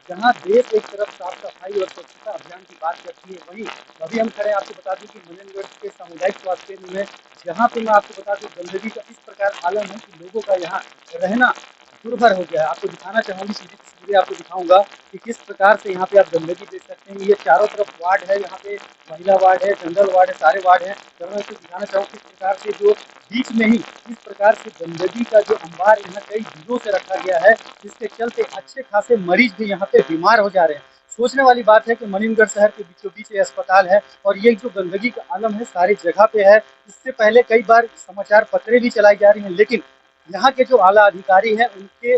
जहाँ देश एक तरफ साफ सफाई और स्वच्छता अभियान की बात करती है, वहीं अभी हम खड़े हैं, आपको बता दूं कि मनेंद्रगढ़ के सामुदायिक स्वास्थ्य केंद्र में, जहाँ पे मैं आपको बता दूं गंदगी का इस प्रकार आलम है कि लोगों का यहाँ रहना दुर्भर हो गया है। आपको दिखाना चाहूंगी, सीधी तस्वीरें आपको दिखाऊंगा कि किस प्रकार से यहाँ पे आप गंदगी देख सकते हैं। ये चारों तरफ वार्ड है, यहाँ पे महिला वार्ड है, जनरल वार्ड है, सारे वार्ड है। अगर मैं आपको दिखाना चाहूँ किस प्रकार से जो बीच में ही किस प्रकार से गंदगी का जो अंबार यहाँ कई दिनों से रखा गया है, जिसके चलते अच्छे खासे मरीज भी यहाँ पे बीमार हो जा रहे हैं। सोचने वाली बात है कि मनीमगढ़ शहर के बीचों बीच ये अस्पताल है और ये जो गंदगी का आलम है सारी जगह पे है। इससे पहले कई बार समाचार पत्रें भी चलाई जा रही हैं, लेकिन यहाँ के जो आला अधिकारी हैं उनके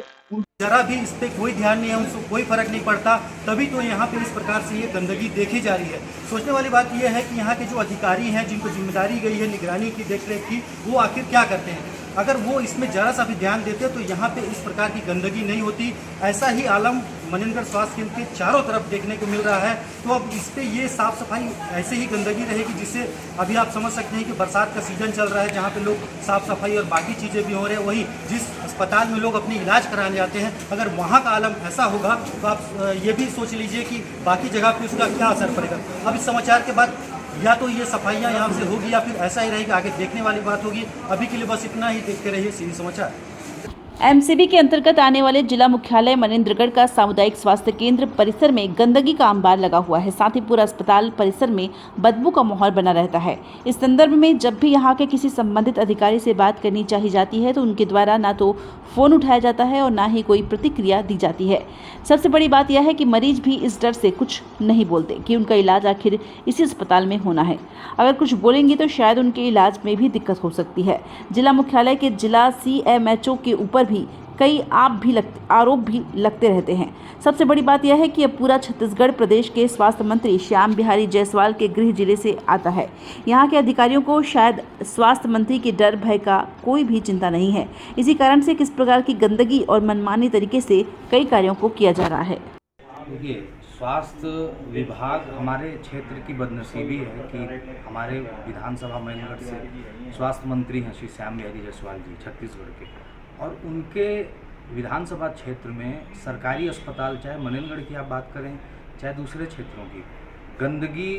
जरा भी इस पे कोई ध्यान नहीं है, उनको कोई फर्क नहीं पड़ता। तभी तो यहाँ पे इस प्रकार से ये गंदगी देखी जा रही है। सोचने वाली बात यह है कि यहाँ के जो अधिकारी हैं, जिनको जिम्मेदारी गई है निगरानी की, देखरेख की, वो आखिर क्या करते हैं। अगर वो इसमें जरा सा भी ध्यान देते तो यहाँ पे इस प्रकार की गंदगी नहीं होती। ऐसा ही आलम मनेंद्रगढ़ स्वास्थ्य केंद्र के चारों तरफ देखने को मिल रहा है। तो अब इस पर ये साफ सफाई ऐसे ही गंदगी रहेगी, जिससे अभी आप समझ सकते हैं कि बरसात का सीजन चल रहा है, जहाँ पे लोग साफ सफाई और बाकी चीज़ें भी हो रहे हैं। वहीं जिस अस्पताल में लोग अपनी इलाज कराने जाते हैं, अगर वहाँ का आलम ऐसा होगा तो आप ये भी सोच लीजिए कि बाकी जगह पे उसका क्या असर पड़ेगा। अब इस समाचार के बाद या तो ये सफाइयाँ यहाँ से होगी या फिर ऐसा ही रहेगा, आगे देखने वाली बात होगी। अभी के लिए बस इतना ही, देखते रहिए सीधी समाचार। एमसीबी के अंतर्गत आने वाले जिला मुख्यालय मनेंद्रगढ़ का सामुदायिक स्वास्थ्य केंद्र परिसर में गंदगी का अंबार लगा हुआ है। साथ ही पूरा अस्पताल परिसर में बदबू का माहौल बना रहता है। इस संदर्भ में जब भी यहाँ के किसी संबंधित अधिकारी से बात करनी चाहिए जाती है तो उनके द्वारा ना तो फोन उठाया जाता है और ना ही कोई प्रतिक्रिया दी जाती है। सबसे बड़ी बात यह है कि मरीज भी इस डर से कुछ नहीं बोलते कि उनका इलाज आखिर इसी अस्पताल में होना है। अगर कुछ बोलेंगे तो शायद उनके इलाज में भी दिक्कत हो सकती है। जिला मुख्यालय के जिला सीएमएचओ के ऊपर भी कई आरोप भी लगते रहते हैं। सबसे बड़ी बात यह है कि अब पूरा छत्तीसगढ़ प्रदेश के स्वास्थ्य मंत्री श्याम बिहारी जायसवाल के गृह जिले से आता है। यहाँ के अधिकारियों को शायद स्वास्थ्य मंत्री के डर भय का कोई भी चिंता नहीं है। इसी कारण से किस प्रकार की गंदगी और मनमानी तरीके से कई कार्यों को किया जा रहा है। देखिए, स्वास्थ्य विभाग हमारे क्षेत्र की बदनसीबी है कि हमारे विधानसभा मनेंद्रगढ़ से स्वास्थ्य मंत्री हैं श्री श्याम बिहारी जायसवाल जी छत्तीसगढ़ के, और उनके विधानसभा क्षेत्र में सरकारी अस्पताल, चाहे मनेंद्रगढ़ की आप बात करें चाहे दूसरे क्षेत्रों की, गंदगी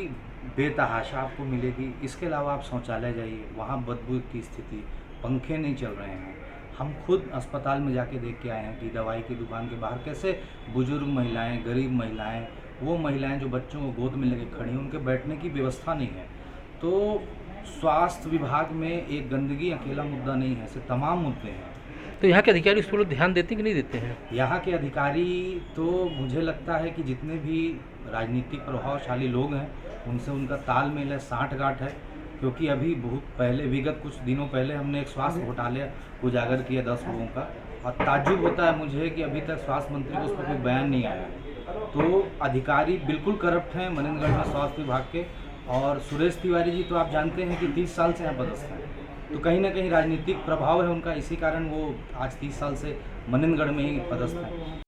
बेतहाशा आपको मिलेगी। इसके अलावा आप शौचालय जाइए, वहाँ बदबू की स्थिति, पंखे नहीं चल रहे हैं। हम खुद अस्पताल में जाके देख के आए हैं कि दवाई की दुकान के बाहर कैसे बुजुर्ग महिलाएं, गरीब महिलाएं, वो महिलाएं जो बच्चों को गोद में लेके खड़ी हैं, उनके बैठने की व्यवस्था नहीं है। तो स्वास्थ्य विभाग में एक गंदगी अकेला मुद्दा नहीं है, ऐसे तमाम मुद्दे हैं। तो यहाँ के अधिकारी उस पर ध्यान देते कि नहीं देते हैं? यहाँ के अधिकारी तो मुझे लगता है कि जितने भी राजनीतिक प्रभावशाली लोग हैं उनसे उनका तालमेल है, साठगांठ है। क्योंकि अभी बहुत पहले, विगत कुछ दिनों पहले हमने एक स्वास्थ्य घोटाले उजागर किया 10 लोगों का, और ताज्जुब होता है मुझे कि अभी तक स्वास्थ्य मंत्री को उस पर कोई बयान नहीं आया है। तो अधिकारी बिल्कुल करप्ट हैं मनेंद्रगढ़ में स्वास्थ्य विभाग के। और सुरेश तिवारी जी तो आप जानते हैं कि 30 साल से यहाँ पदस्थ हैं, तो कहीं ना कहीं राजनीतिक प्रभाव है उनका, इसी कारण वो आज 30 साल से मनेंद्रगढ़ में ही पदस्थ हैं।